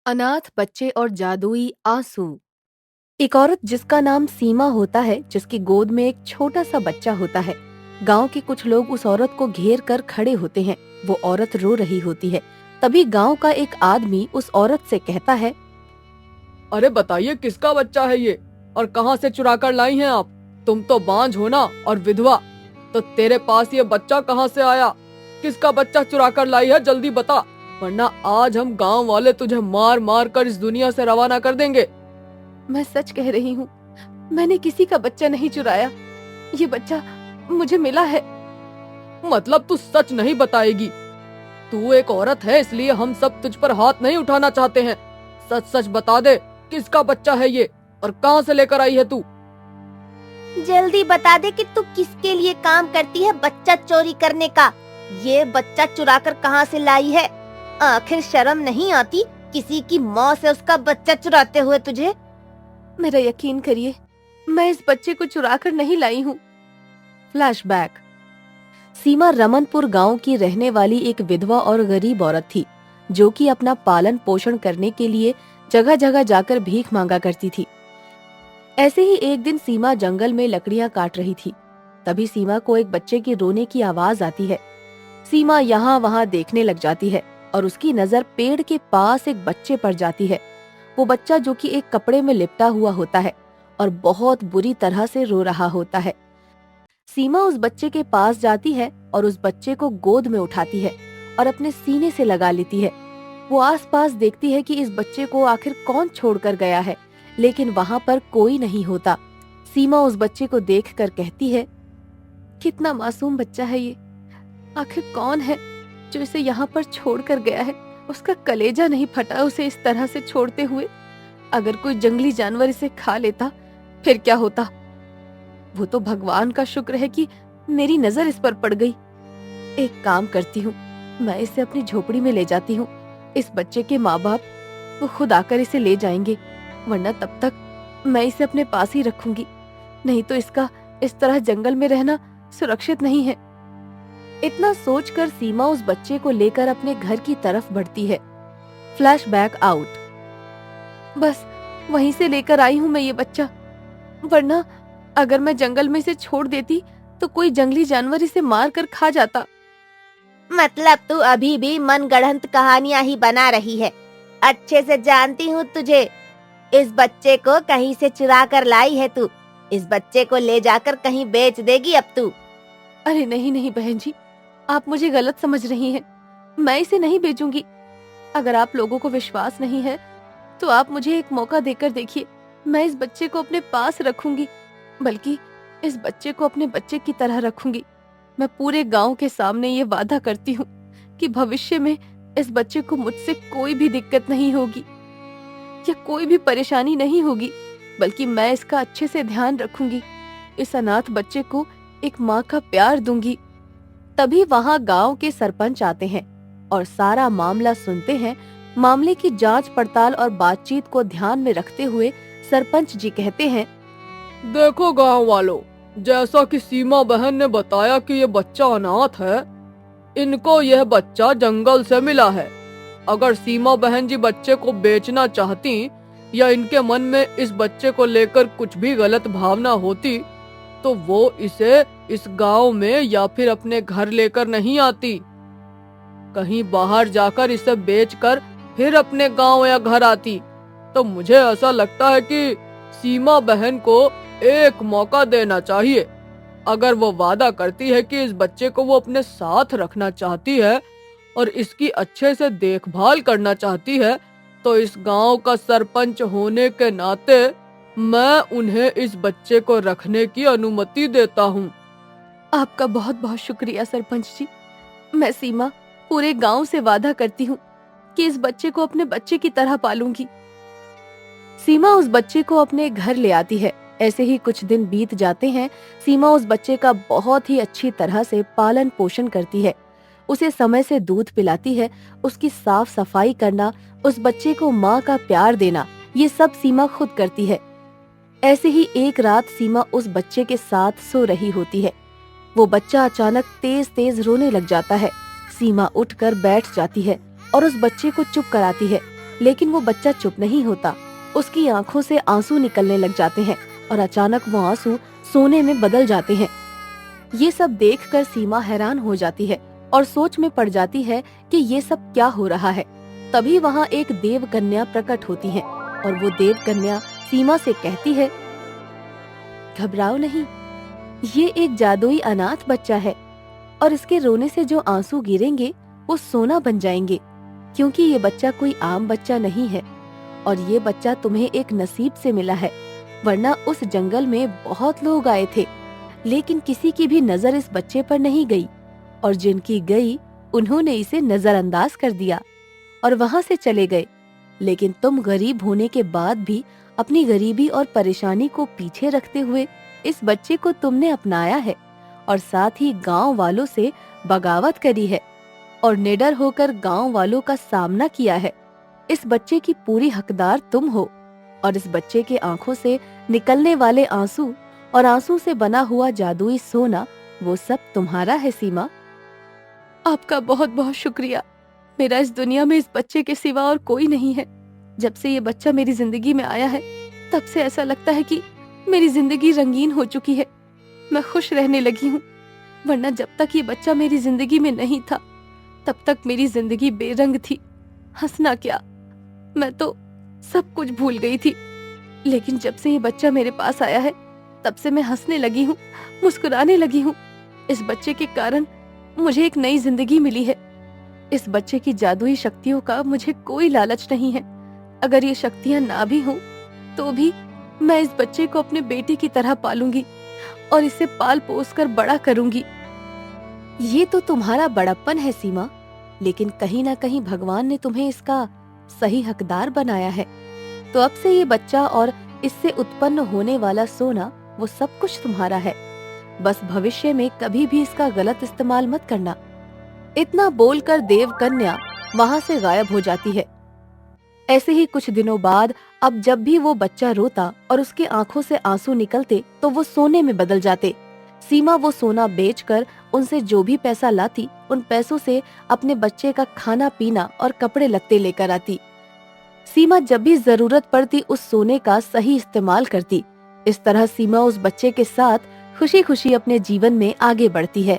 अनाथ बच्चे और जादुई आंसू। एक औरत जिसका नाम सीमा होता है, जिसकी गोद में एक छोटा सा बच्चा होता है। गांव के कुछ लोग उस औरत को घेर कर खड़े होते हैं। वो औरत रो रही होती है। तभी गांव का एक आदमी उस औरत से कहता है, अरे बताइए किसका बच्चा है ये और कहाँ से चुरा कर लाई हैं आप? तुम तो बांझ हो ना और विधवा, तो तेरे पास ये बच्चा कहाँ से आया? किसका बच्चा चुरा कर लाई है, जल्दी बता, वरना आज हम गांव वाले तुझे मार मार कर इस दुनिया से रवाना कर देंगे। मैं सच कह रही हूँ, मैंने किसी का बच्चा नहीं चुराया। ये बच्चा मुझे मिला है। मतलब तू सच नहीं बताएगी? तू एक औरत है, इसलिए हम सब तुझ पर हाथ नहीं उठाना चाहते हैं। सच सच बता दे, किसका बच्चा है ये और कहाँ से लेकर आई है तू? जल्दी बता दे कि तू किसके लिए काम करती है बच्चा चोरी करने का। ये बच्चा चुराकर कहाँ से लाई है? आखिर शर्म नहीं आती किसी की माँ से उसका बच्चा चुराते हुए तुझे? मेरा यकीन करिए, मैं इस बच्चे को चुराकर नहीं लाई हूँ। फ्लैशबैक। सीमा रमनपुर गांव की रहने वाली एक विधवा और गरीब औरत थी, जो कि अपना पालन पोषण करने के लिए जगह जगह जाकर भीख मांगा करती थी। ऐसे ही एक दिन सीमा जंगल में लकड़ियां काट रही थी। तभी सीमा को एक बच्चे की रोने की आवाज आती है। सीमा यहाँ वहाँ देखने लग जाती है और उसकी नजर पेड़ के पास एक बच्चे पर जाती है। वो बच्चा, जो कि एक कपड़े में लिपटा हुआ होता है और बहुत बुरी तरह से रो रहा होता है। सीमा उस बच्चे के पास जाती है और उस बच्चे को गोद में उठाती है और अपने सीने से लगा लेती है। वो आसपास देखती है कि इस बच्चे को आखिर कौन छोड़कर गया है, लेकिन वहाँ पर कोई नहीं होता। सीमा उस बच्चे को देखकर कहती है, कितना मासूम बच्चा है ये। आखिर कौन है जो इसे यहाँ पर छोड़कर गया है? उसका कलेजा नहीं फटा उसे इस तरह से छोड़ते हुए? अगर कोई जंगली जानवर इसे खा लेता फिर क्या होता? वो तो भगवान का शुक्र है कि मेरी नजर इस पर पड़ गई। एक काम करती हूँ, मैं इसे अपनी झोपड़ी में ले जाती हूँ। इस बच्चे के माँ बाप वो खुद आकर इसे ले जाएंगे, वरना तब तक मैं इसे अपने पास ही रखूंगी। नहीं तो इसका इस तरह जंगल में रहना सुरक्षित नहीं है। इतना सोचकर सीमा उस बच्चे को लेकर अपने घर की तरफ बढ़ती है। Flashback out. बस वहीं से लेकर आई हूँ मैं ये बच्चा, वरना अगर मैं जंगल में इसे छोड़ देती तो कोई जंगली जानवर इसे मार कर खा जाता। मतलब तू अभी भी मनगढ़ंत कहानियां ही बना रही है। अच्छे से जानती हूँ तुझे। इस बच्चे को कहीं से चुरा कर लाई है तू। इस बच्चे को ले जाकर कहीं बेच देगी अब तू। अरे नहीं नहीं बहन जी, आप मुझे गलत समझ रही हैं। मैं इसे नहीं बेचूंगी। अगर आप लोगों को विश्वास नहीं है तो आप मुझे एक मौका देकर देखिए। मैं इस बच्चे को अपने पास रखूंगी, बल्कि इस बच्चे को अपने बच्चे की तरह रखूंगी। मैं पूरे गांव के सामने ये वादा करती हूँ कि भविष्य में इस बच्चे को मुझसे कोई भी दिक्कत नहीं होगी या कोई भी परेशानी नहीं होगी, बल्कि मैं इसका अच्छे से ध्यान रखूंगी। इस अनाथ बच्चे को एक माँ का प्यार दूंगी। तभी वहाँ गांव के सरपंच आते हैं और सारा मामला सुनते हैं। मामले की जांच पड़ताल और बातचीत को ध्यान में रखते हुए सरपंच जी कहते हैं, देखो गांव वालों, जैसा कि सीमा बहन ने बताया कि ये बच्चा अनाथ है, इनको यह बच्चा जंगल से मिला है। अगर सीमा बहन जी बच्चे को बेचना चाहती या इनके मन में इस बच्चे को लेकर कुछ भी गलत भावना होती, तो वो इसे इस गांव में या फिर अपने घर लेकर नहीं आती। कहीं बाहर जाकर इसे बेचकर फिर अपने गांव या घर आती। तो मुझे ऐसा लगता है कि सीमा बहन को एक मौका देना चाहिए। अगर वो वादा करती है कि इस बच्चे को वो अपने साथ रखना चाहती है और इसकी अच्छे से देखभाल करना चाहती है, तो इस गांव का सरपंच होने के नाते मैं उन्हें इस बच्चे को रखने की अनुमति देता हूँ। आपका बहुत बहुत शुक्रिया सरपंच जी। मैं सीमा पूरे गांव से वादा करती हूँ कि इस बच्चे को अपने बच्चे की तरह पालूंगी। सीमा उस बच्चे को अपने घर ले आती है। ऐसे ही कुछ दिन बीत जाते हैं। सीमा उस बच्चे का बहुत ही अच्छी तरह से पालन पोषण करती है। उसे समय से दूध पिलाती है। उसकी साफ सफाई करना, उस बच्चे को माँ का प्यार देना, ये सब सीमा खुद करती है। ऐसे ही एक रात सीमा उस बच्चे के साथ सो रही होती है। वो बच्चा अचानक तेज तेज रोने लग जाता है। सीमा उठकर बैठ जाती है और उस बच्चे को चुप कराती है। लेकिन वो बच्चा चुप नहीं होता। उसकी आंखों से आंसू निकलने लग जाते हैं और अचानक वो आंसू सोने में बदल जाते हैं। ये सब देखकर सीमा हैरान हो जाती है और सोच में पड़ जाती है कि ये सब क्या हो रहा है। तभी वहाँ एक देव कन्या प्रकट होती है और वो देव कन्या सीमा से कहती है, घबराओ नहीं, ये एक जादुई अनाथ बच्चा है और इसके रोने से जो आंसू गिरेंगे वो सोना बन जाएंगे, क्योंकि ये बच्चा कोई आम बच्चा नहीं है और ये बच्चा तुम्हें एक नसीब से मिला है। वरना उस जंगल में बहुत लोग आए थे, लेकिन किसी की भी नजर इस बच्चे पर नहीं गई और जिनकी गई उन्होंने इसे नजरअंदाज कर दिया और वहाँ से चले गए। लेकिन तुम गरीब होने के बाद भी अपनी गरीबी और परेशानी को पीछे रखते हुए इस बच्चे को तुमने अपनाया है और साथ ही गांव वालों से बगावत करी है और निडर होकर गांव वालों का सामना किया है। इस बच्चे की पूरी हकदार तुम हो और इस बच्चे के आंखों से निकलने वाले आंसू और आंसू से बना हुआ जादुई सोना, वो सब तुम्हारा है सीमा। आपका बहुत बहुत शुक्रिया। मेरा इस दुनिया में इस बच्चे के सिवा और कोई नहीं है। जब से ये बच्चा मेरी जिंदगी में आया है तब से ऐसा लगता है कि मेरी जिंदगी रंगीन हो चुकी है। मैं खुश रहने लगी हूँ, वरना जब तक ये बच्चा मेरी जिंदगी में नहीं था तब तक मेरी जिंदगी बेरंग थी। हंसना क्या, मैं तो सब कुछ भूल गई थी। लेकिन जब से ये बच्चा मेरे पास आया है तब से मैं हंसने लगी हूँ, मुस्कुराने लगी हूँ। इस बच्चे के कारण मुझे एक नई जिंदगी मिली है। इस बच्चे की जादुई शक्तियों का मुझे कोई लालच नहीं है। अगर ये शक्तियां ना भी हों तो भी मैं इस बच्चे को अपने बेटे की तरह पालूंगी और इसे पाल पोस कर बड़ा करूंगी। ये तो तुम्हारा बड़प्पन है सीमा, लेकिन कहीं ना कहीं भगवान ने तुम्हें इसका सही हकदार बनाया है। तो अब से ये बच्चा और इससे उत्पन्न होने वाला सोना, वो सब कुछ तुम्हारा है। बस भविष्य में कभी भी इसका गलत इस्तेमाल मत करना। इतना बोलकर देव कन्या वहाँ से गायब हो जाती है। ऐसे ही कुछ दिनों बाद अब जब भी वो बच्चा रोता और उसके आंखों से आंसू निकलते तो वो सोने में बदल जाते। सीमा वो सोना बेचकर उनसे जो भी पैसा लाती, उन पैसों से अपने बच्चे का खाना पीना और कपड़े लत्ते लेकर आती। सीमा जब भी जरूरत पड़ती उस सोने का सही इस्तेमाल करती। इस तरह सीमा उस बच्चे के साथ खुशी खुशी अपने जीवन में आगे बढ़ती है।